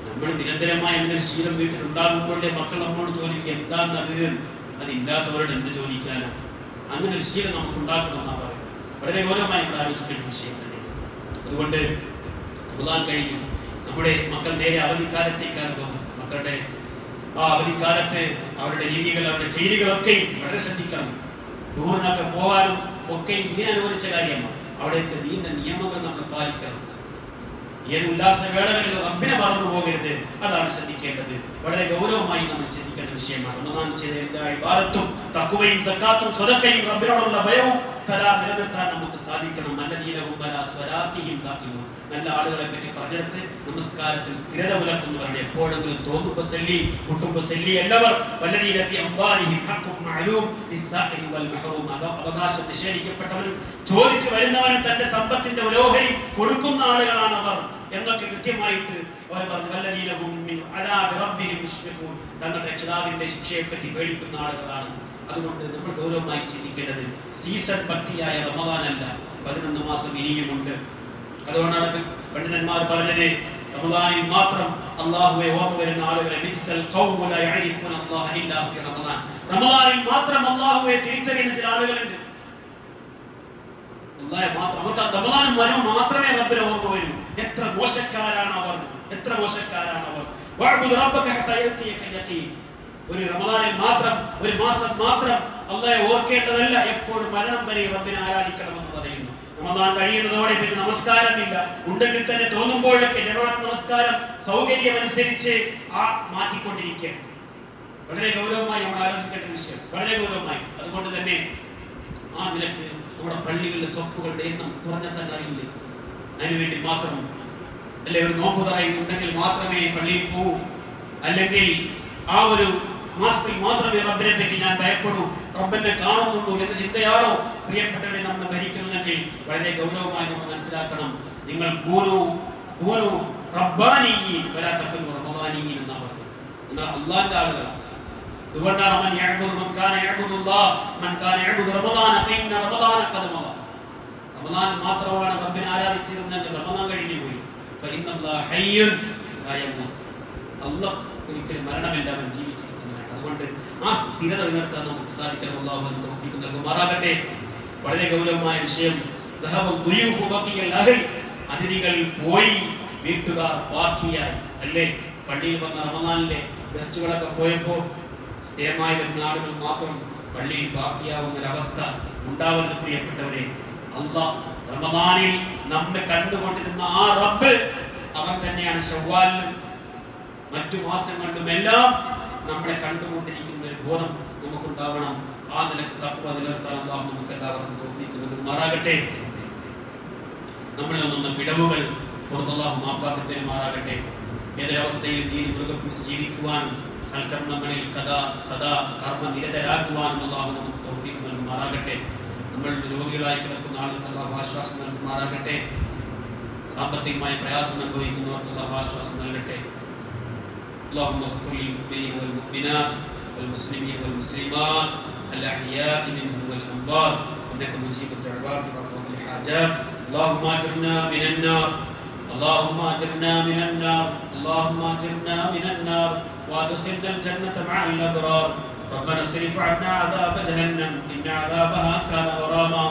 നമ്മൾ നിരന്തരമായി അങ്ങനെ ശീലം വീട്ടിൽ ഉണ്ടാകുമ്പോഴേ മക്കൾ നമ്മോട് ചോദിക്കുക, എന്താണത്? അതില്ലാത്തവരോട് എന്ത് ചോദിക്കാനോ? അങ്ങനെ ഒരു ശീലം നമുക്ക് ഉണ്ടാക്കണമെന്നാണ് പറയുന്നത്. വളരെ ഗൗരവമായി നമ്മൾ ആലോചിക്കേണ്ട വിഷയം തന്നെയാണ്. അതുകൊണ്ട് റമളാൻ കഴിഞ്ഞു, നമ്മുടെ മക്കൾ നേരെ അവധിക്കാലത്തേക്കാണ് പോകുന്നത്. മക്കളുടെ ആ അവധിക്കാലത്ത് അവരുടെ രീതികൾ, അവരുടെ ചെയ്തികളൊക്കെ വളരെ ശ്രദ്ധിക്കണം. ടൂറിനൊക്കെ പോകാനും ഒക്കെയും ദീൻ അനുവദിച്ച കാര്യമാണ്. അവിടെയൊക്കെ ദീനിന്റെ നിയമങ്ങൾ നമ്മൾ പാലിക്കണം. ഏത് ഉല്ലാസവേളകളിൽ റബ്ബിനെ മറന്നു പോകരുത്, അതാണ് ശ്രദ്ധിക്കേണ്ടത്. വളരെ ഗൗരവമായി നമ്മൾ ചിന്തിക്കേണ്ട വിഷയമാണ്. റമളാൻ ചെയ്ത എല്ലാ ഇബാദത്തും തഖ്വയും സക്കാത്തും സ്വതക്കയും റബ്ബിനോടുള്ള ഭയവും സദാ നിലനിർത്താൻ നമുക്ക് സാധിക്കണം. നല്ല ആളുകളെ പറ്റി പറഞ്ഞെടുത്ത് നമസ്കാരത്തിൽ സ്ഥിരത പുലർത്തുന്നവരുടെ എപ്പോഴെങ്കിലും തോന്നുമ്പോൾ സല്ലി, മുട്ടുമ്പോൾ സല്ലി, എല്ലാവർ അവകാശം നിഷേധിക്കപ്പെട്ടവനും ചോദിച്ചു വരുന്നവനും തന്റെ സമ്പത്തിന്റെ ഒരു ഓഹരി കൊടുക്കുന്ന ആളുകളാണ് അവർ എന്നൊക്കെ കൃത്യമായിട്ട് അവർ പറഞ്ഞു. തങ്ങളുടെ രക്ഷിതാവിന്റെ ശിക്ഷയെ പറ്റി പേടിക്കുന്ന ആളുകളാണ്. അതുകൊണ്ട് നമ്മൾ ഗൗരവമായി ചിന്തിക്കേണ്ടത് സീസൺ പട്ടിയായ റമളാനല്ല, 11 മാസം ഇനിയുമുണ്ട്. അതുകൊണ്ടാണ് പണ്ഡിതന്മാർ പറഞ്ഞത്, റമളാനിൽ മാത്രം അല്ലാഹുവെ ഓർമ്മ വരുന്ന ആളുകളെ റമളാനിൽ മാത്രം അല്ലാഹുവെ തിരിച്ചറിയുന്ന ചില ആളുകളുണ്ട്. അവർക്ക് റമളാനും വരും മാത്രമേ റബ്ബിനെ ഓർമ്മ വരൂ. എത്ര മോശക്കാരാണ് അവർ, എത്ര മോശക്കാരാണ് അവർ. ഒരു റമളാനിൽ മാത്രം, ഒരു മാസം മാത്രം അല്ലാഹയെ ഓർക്കേണ്ടതല്ല, എപ്പോഴും മരണം വരെ റബ്ബിനെ ആരാധിക്കണമെന്ന് പറയുന്നു. റമളാൻ കഴിയുന്നതോടെ പിന്നെ നമസ്കാരമില്ല. ഉണ്ടെങ്കിൽ തന്നെ തോന്നുമ്പോഴൊക്കെ ജമാഅത്ത് നമസ്കാരം സൗകര്യമനുസരിച്ച് മാറ്റിക്കൊണ്ടിരിക്കുകയാണ്. വളരെ ഗൗരവമായി നമ്മൾ ആലോചിക്കേണ്ട വിഷയം, വളരെ ഗൗരവമായി. അതുകൊണ്ട് തന്നെ ആ നിലക്ക് നമ്മുടെ പള്ളികളിലെ സ്വത്തുകളുടെ എണ്ണം കുറഞ്ഞാൽ തന്നെ അറിയില്ലേ. അതിനുവേണ്ടി മാത്രം അല്ലെ ഒരു നോമ്പ് പറയുന്നുണ്ടെങ്കിൽ മാത്രമേ പള്ളിയിൽ പോകൂ, അല്ലെങ്കിൽ ആ ഒരു മാസത്തിൽ മാത്രമേ റബ്ബിനെ പറ്റി ഞാൻ ഭയപ്പെടൂ, റബ്ബിനെ കാണുന്നുള്ളൂ എന്ന ചിന്തയാണോ പ്രിയപ്പെട്ടവരെ നമ്മൾ ഭരിക്കുന്നെങ്കിൽ വളരെ ഗൗരവമായി നമ്മൾ മനസ്സിലാക്കണം. നിങ്ങൾ കൂനു റബ്ബാനിയീൻ വലാ തകുനു റമളാനിയീൻ എന്നാ പറഞ്ഞു. നിങ്ങൾ അല്ലാഹുവിന്റെ ആളുകളാണ്. അതുകൊണ്ടാണ് മൻ യഅബുദു മൻ കാന യഅബുദുല്ലാഹ് മൻ കാന യഅബുദു റമളാന ഫഇന്ന റമളാന ഖദ് മള. റമളാൻ മാത്രമാണ് റബ്ബിനെ ആരാധിച്ചിരുന്നെങ്കിൽ റമളാൻ കഴിഞ്ഞു പോയി. ഫഇന്നല്ലാഹ ഹയ്യുൻ ലാ യമൂത്ത്. അല്ലാഹ് ഒരിക്കലും മരണമില്ല, അവൻ ജീവിച്ചിരിക്കുന്നതാണ്. അതുകൊണ്ട് ആ സ്ഥിരത നിലനിർത്താൻ നമുക്ക് സാധിക്കണം. അല്ലാഹു അതിന് തൗഫീഖ് നൽകുമാറാകട്ടെ. വളരെ ഗൗരവമായ വിഷയം. അതിഥികൾ പോയി, വീട്ടുകാർ ബാക്കിയായി. അല്ലേ, പള്ളിയിൽ വന്ന റമളാനിലെ ഗസ്റ്റുകളൊക്കെ പോയപ്പോൾ സ്ഥിരമായി വരുന്ന ആളുകൾ മാത്രം പള്ളിയിൽ ബാക്കിയാവുന്ന ഒരവസ്ഥ ഉണ്ടാവരുത് പ്രിയപ്പെട്ടവരെ. അല്ലാഹ് റമളാനിൽ നമ്മെ കണ്ടുകൊണ്ടിരുന്ന ആ റബ്ബ് അവൻ തന്നെയാണ് ശവ്വാലിലും മറ്റു മാസങ്ങളിലും എല്ലാം നമ്മളെ കണ്ടുകൊണ്ടിരിക്കുന്ന ഒരു ബോധം നമുക്കുണ്ടാവണം. ആ നിലക്ക് തഖ്വ നിലനിർത്താൻ അല്ലാഹു നമുക്ക് എല്ലാവർക്കും തൗഫീഖ് നൽകുമാറാകട്ടെ. നമ്മളിൽ നിന്നുള്ള പിഴവുകൾ അല്ലാഹു മാപ്പാക്കി തരുമാറാകട്ടെ. ഏതൊരവസ്ഥയിലും ദീൻ മുറുകെ പിടിച്ച് ജീവിക്കുവാനും സൽക്കർമ്മങ്ങളിൽ സദാ കർമ്മ നിരതരാകുവാനും അല്ലാഹു നമുക്ക് തൗഫീഖ് നൽകുമാറാകട്ടെ. നമ്മൾ രോഗികളായി കിടക്കുന്ന ആളുകൾക്ക് അല്ലാഹു ആശ്വാസം നൽകുമാറാകട്ടെ. സാമ്പത്തികമായ പ്രയാസം അനുഭവിക്കുന്നവർക്ക് അല്ലാഹു ആശ്വാസം നൽകട്ടെ. اللهم اغفر للمؤمنين والمؤمنات والمسلمين والمسلمات الأحياء منهم والأموات إنك مجيب الدعوات وقاضي الحاجات. اللهم أجرنا من النار، اللهم أجرنا من النار، اللهم أجرنا من النار وأدخلنا الجنة مع الأبرار. ربنا اصرف عنا عذاب جهنم إن عذابها كان غراما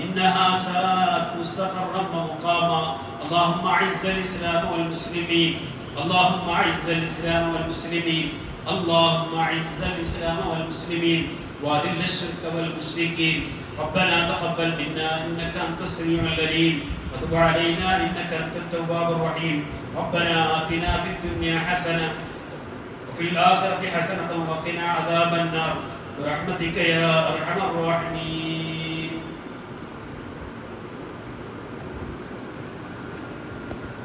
إنها ساءت مستقرا ومقاما. اللهم أعز الإسلام والمسلمين، اللهم أعز الإسلام والمسلمين، اللهم أعز الإسلام والمسلمين وأذل الشرك والمشركين. ربنا تقبل منا إنك أنت السميع العليم وتب علينا إنك أنت التواب الرحيم. ربنا آتنا في الدنيا حسنة وفي الآخرة حسنة وقنا عذاب النار برحمتك يا أرحم الراحمين.